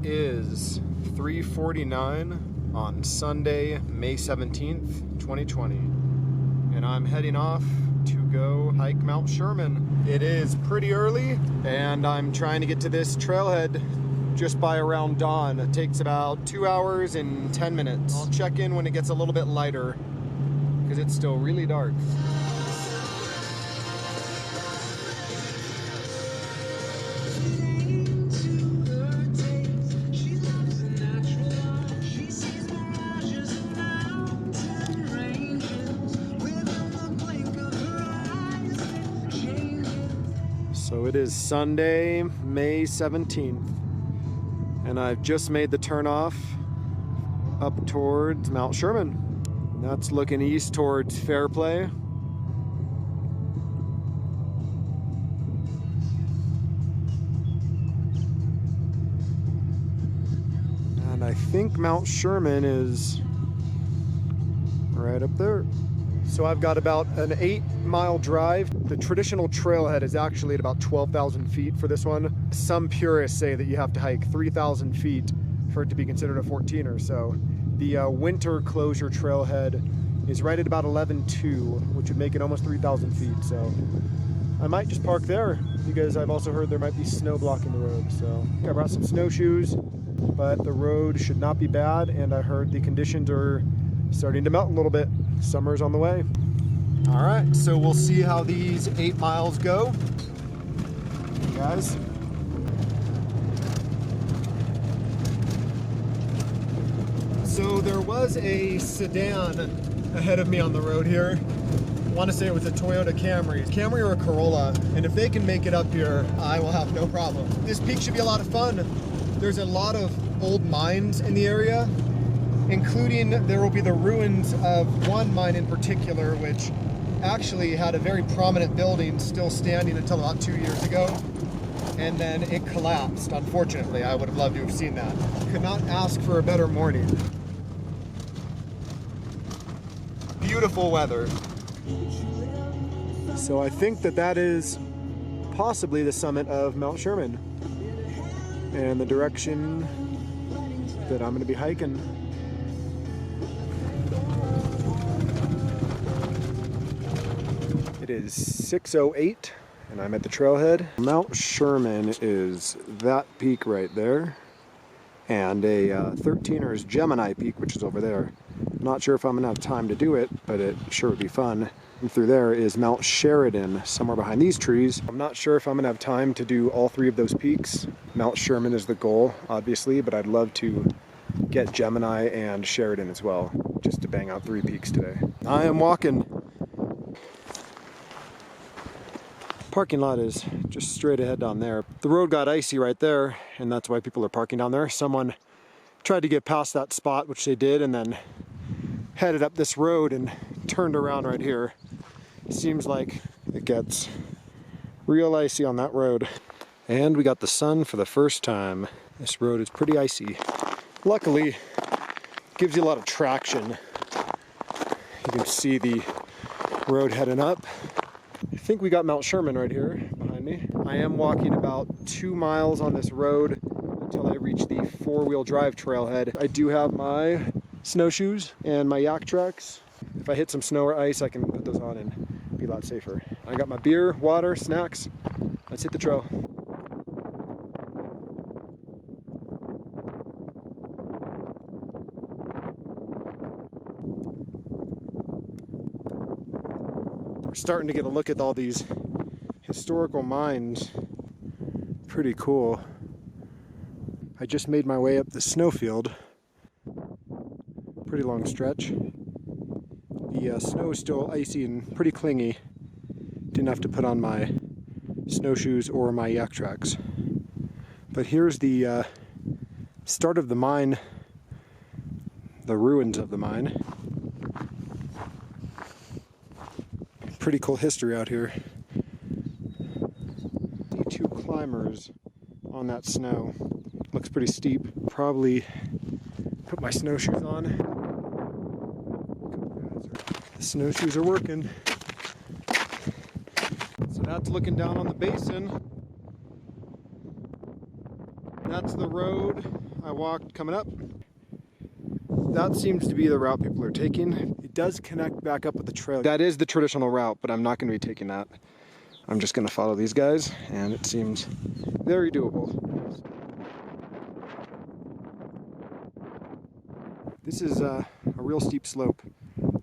It is 3:49 on Sunday, May 17th, 2020, and I'm heading off to go hike Mount Sherman. It is pretty early, and I'm trying to get to this trailhead just by around dawn. It takes about 2 hours and 10 minutes. I'll check in when it gets a little bit lighter, because it's still really dark. So it is Sunday, May 17th, and I've just made the turn off up towards Mount Sherman. And that's looking east towards Fairplay. And I think Mount Sherman is right up there. So I've got about an 8-mile drive. The traditional trailhead is actually at about 12,000 feet for this one. Some purists say that you have to hike 3,000 feet for it to be considered a 14er. So the winter closure trailhead is right at about 11.2, which would make it almost 3,000 feet. So I might just park there, because I've also heard there might be snow blocking the road. So I brought some snowshoes, but the road should not be bad, and I heard the conditions are starting to melt a little bit. Summer's on the way. All right, so we'll see how these 8 miles go, guys. So there was a sedan ahead of me on the road here. I want to say it was a Toyota Camry or a Corolla, and if they can make it up here, I will have no problem. This peak should be a lot of fun. There's a lot of old mines in the area, including there will be the ruins of one mine in particular, which actually had a very prominent building still standing until about 2 years ago, and then it collapsed, unfortunately. I would have loved to have seen that. Could not ask for a better morning. Beautiful weather. So I think that is possibly the summit of Mount Sherman, and the direction that I'm going to be hiking. It is 6:08 and I'm at the trailhead. Mount Sherman is that peak right there, and a 13er is Gemini Peak, which is over there. I'm not sure if I'm gonna have time to do it, but it sure would be fun. And through there is Mount Sheridan, somewhere behind these trees. I'm not sure if I'm gonna have time to do all 3 of those peaks. Mount Sherman is the goal, obviously, but I'd love to get Gemini and Sheridan as well, just to bang out 3 peaks today. I am walking. Parking lot is just straight ahead down there. The road got icy right there, and that's why people are parking down there. Someone tried to get past that spot, which they did, and then headed up this road and turned around right here. Seems like it gets real icy on that road. And we got the sun for the first time. This road is pretty icy. Luckily, it gives you a lot of traction. You can see the road heading up. I think we got Mount Sherman right here behind me. I am walking about 2 miles on this road until I reach the 4-wheel drive trailhead. I do have my snowshoes and my yak tracks. If I hit some snow or ice, I can put those on and be a lot safer. I got my beer, water, snacks. Let's hit the trail. Starting to get a look at all these historical mines. Pretty cool. I just made my way up the snowfield. Pretty long stretch. The snow is still icy and pretty clingy. Didn't have to put on my snowshoes or my yak tracks. But here's the start of the mine, the ruins of the mine. Pretty cool history out here. See 2 climbers on that snow. Looks pretty steep. Probably put my snowshoes on. The snowshoes are working. So that's looking down on the basin. that's the road I walked coming up. That seems to be the route people are taking. It does connect back up with the trail. That is the traditional route, but I'm not going to be taking that. I'm just going to follow these guys, and it seems very doable. This is a real steep slope.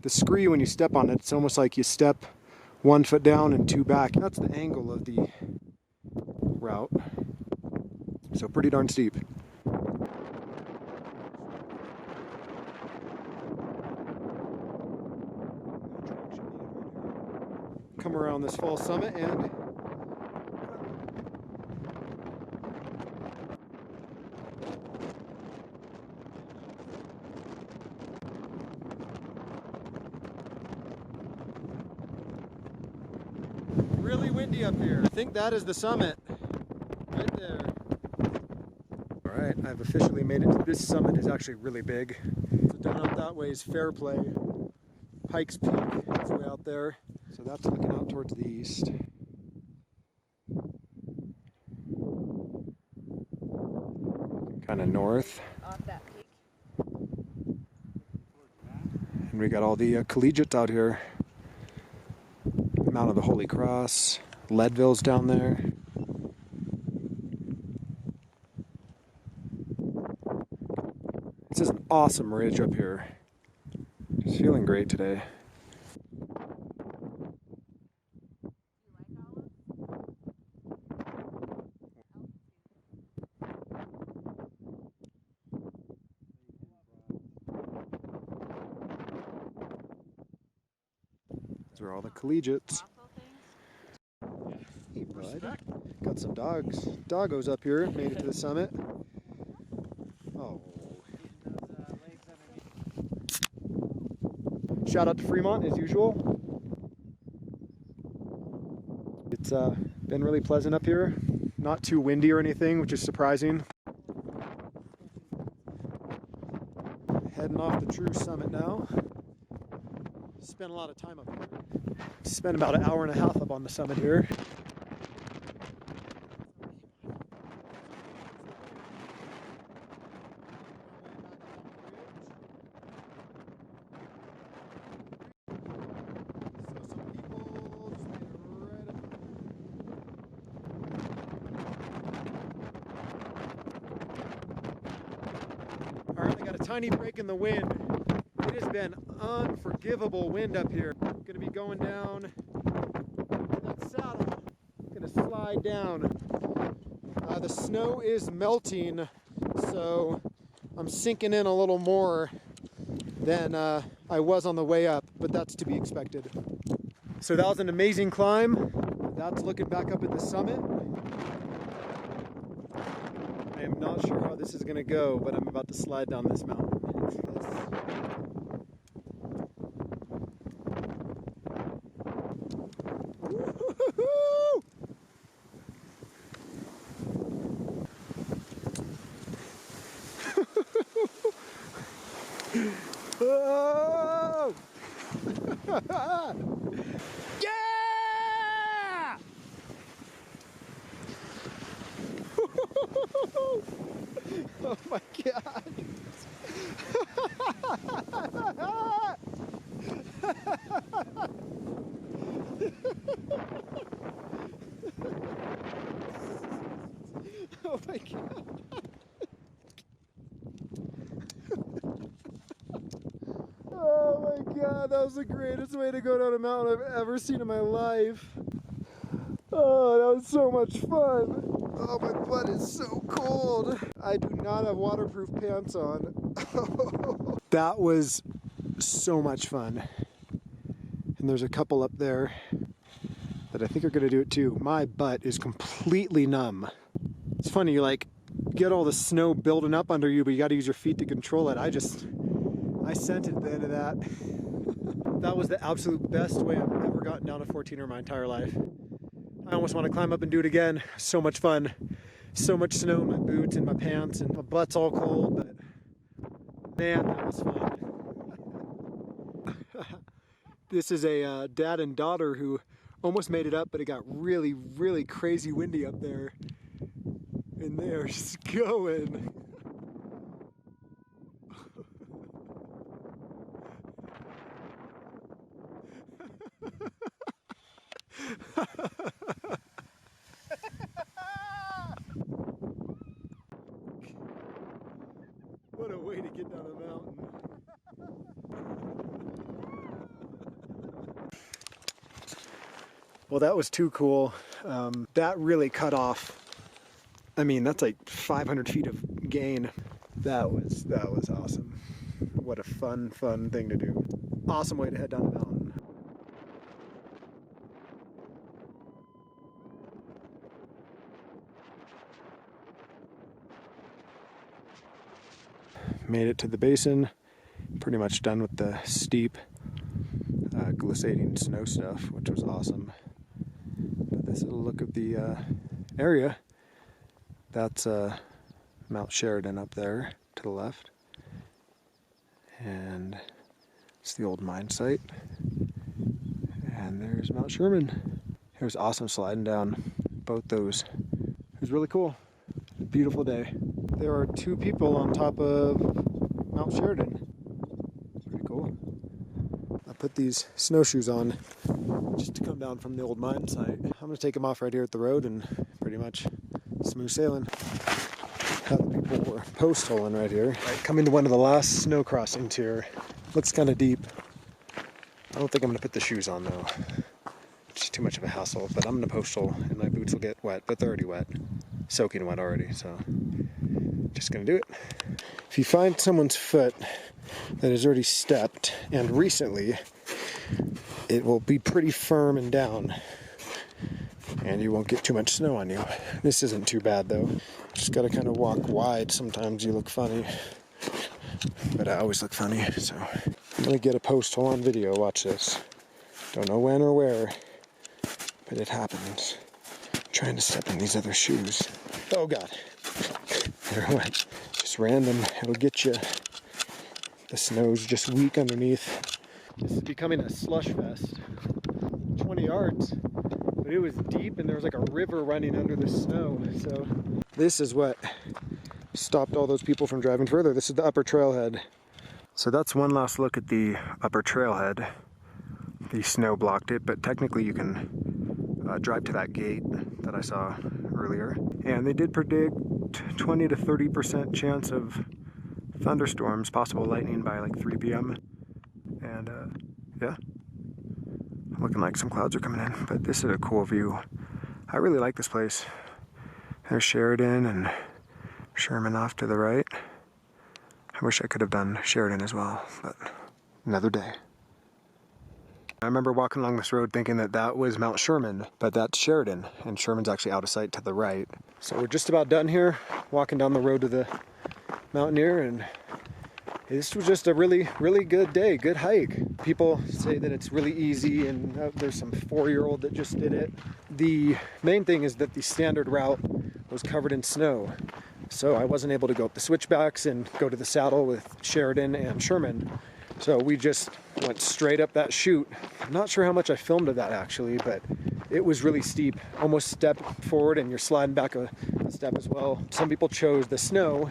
The scree, when you step on it, it's almost like you step 1 foot down and 2 back. That's the angle of the route. So pretty darn steep. Come around this fall summit and really windy up here. I think that is the summit right there. All right, I've officially made it. This summit is actually really big. So down out that way is Fairplay. Pikes Peak, it's way out there. So that's looking out towards the east. Kind of north. Off that peak. And we got all the Collegiates out here. Mount of the Holy Cross. Leadville's down there. This is an awesome ridge up here. Just feeling great today. These are all the Collegiates. Hey bud, got some dogs. Doggos up here, made it to the summit. Oh. Shout out to Fremont as usual. It's been really pleasant up here. Not too windy or anything, which is surprising. Heading off the true summit now. Spent a lot of time up here. Spent about an hour and a half up on the summit here. Alright, I got a tiny break in the wind. It has been unforgivable wind up here. Gonna be going down that saddle. Gonna slide down. The snow is melting, so I'm sinking in a little more than I was on the way up, but that's to be expected. So that was an amazing climb. That's looking back up at the summit. I am not sure how this is gonna go, but I'm about to slide down this mountain. Oh! Yeah! Oh my God! Oh my God! Oh my God, that was the greatest way to go down a mountain I've ever seen in my life. Oh, that was so much fun. Oh, my butt is so cold. I do not have waterproof pants on. That was so much fun. And there's a couple up there that I think are gonna do it too. My butt is completely numb. It's funny, you like get all the snow building up under you, but you gotta use your feet to control it. I scented the end of that. That was the absolute best way I've ever gotten down a 14er in my entire life. I almost want to climb up and do it again. So much fun. So much snow in my boots and my pants, and my butt's all cold, but man, that was fun. This is a dad and daughter who almost made it up, but it got really, really crazy windy up there. And they are just going. What a way to get down a mountain. Well, that was too cool. That really cut off. I mean, that's like 500 feet of gain. That was awesome. What a fun thing to do. Awesome way to head down a mountain. Made it to the basin. Pretty much done with the steep glissading snow stuff, which was awesome. But this is a look of the area. That's Mount Sheridan up there to the left. And it's the old mine site. And there's Mount Sherman. It was awesome sliding down both those. It was really cool. Beautiful day. There are 2 people on top of Mount Sheridan. Pretty cool. I put these snowshoes on just to come down from the old mine site. I'm gonna take them off right here at the road and pretty much smooth sailing. Other people were post holing right here. Right, coming to one of the last snow crossings here. Looks kind of deep. I don't think I'm gonna put the shoes on though. It's too much of a hassle, but I'm gonna post hole and my boots will get wet, but they're already wet. Soaking wet already, so just gonna do it. If you find someone's foot that is already stepped and recently, it will be pretty firm and down and you won't get too much snow on you. This isn't too bad though. Just gotta kind of walk wide. Sometimes you look funny, but I always look funny, so I'm gonna get a post hole on video. Watch this. Don't know when or where, but it happens. I'm trying to step in these other shoes. Oh God. There it went. Just random. It'll get you. The snow's just weak underneath. This is becoming a slush fest. 20 yards. But it was deep and there was like a river running under the snow. So this is what stopped all those people from driving further. This is the upper trailhead. So that's one last look at the upper trailhead. The snow blocked it, but technically you can drive to that gate that I saw earlier. And they did predict 20 to 30% chance of thunderstorms, possible lightning by like 3 p.m. And yeah, looking like some clouds are coming in, but this is a cool view. I really like this place. There's Sheridan and Sherman off to the right. I wish I could have done Sheridan as well, but another day. I remember walking along this road thinking that that was Mount Sherman, but that's Sheridan, and Sherman's actually out of sight to the right. So we're just about done here, walking down the road to the Mountaineer, and this was just a really good day, good hike. People say that it's really easy, and there's some 4-year-old that just did it. The main thing is that the standard route was covered in snow, so I wasn't able to go up the switchbacks and go to the saddle with Sheridan and Sherman. So we just went straight up that chute. I'm not sure how much I filmed of that actually, but it was really steep. Almost step forward and you're sliding back a step as well. Some people chose the snow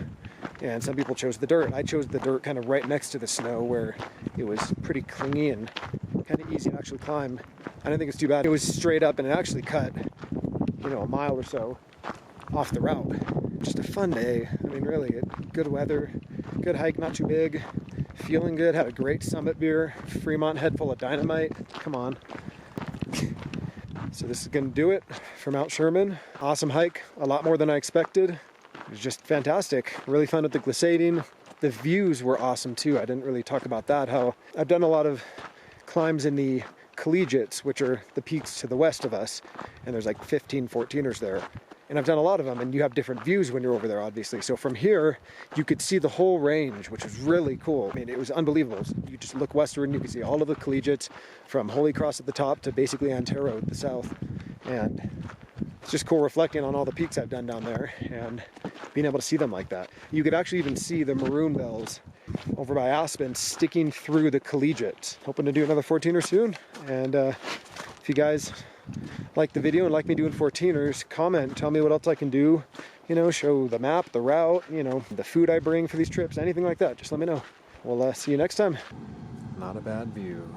and some people chose the dirt. I chose the dirt kind of right next to the snow where it was pretty clingy and kind of easy to actually climb. I didn't think it was too bad. It was straight up and it actually cut, you know, a mile or so off the route. Just a fun day. I mean, really, good weather, good hike, not too big. Feeling good, had a great summit beer, Fremont head full of dynamite. Come on. So this is gonna do it for Mount Sherman. Awesome hike, a lot more than I expected. It was just fantastic. Really fun with the glissading. The views were awesome too. I didn't really talk about that, how I've done a lot of climbs in the Collegiates, which are the peaks to the west of us, and there's like 15 14ers there. And I've done a lot of them, and you have different views when you're over there, obviously. So from here, you could see the whole range, which was really cool. I mean, it was unbelievable. You just look westward, and you can see all of the Collegiates from Holy Cross at the top to basically Antero at the south. And it's just cool reflecting on all the peaks I've done down there and being able to see them like that. You could actually even see the maroon bells over by Aspen sticking through the Collegiates. Hoping to do another 14er soon. And if you guys like the video and like me doing 14ers, comment, tell me what else I can do, you know, show the map, the route, you know, the food I bring for these trips, anything like that, just let me know. We'll see you next time. Not a bad view.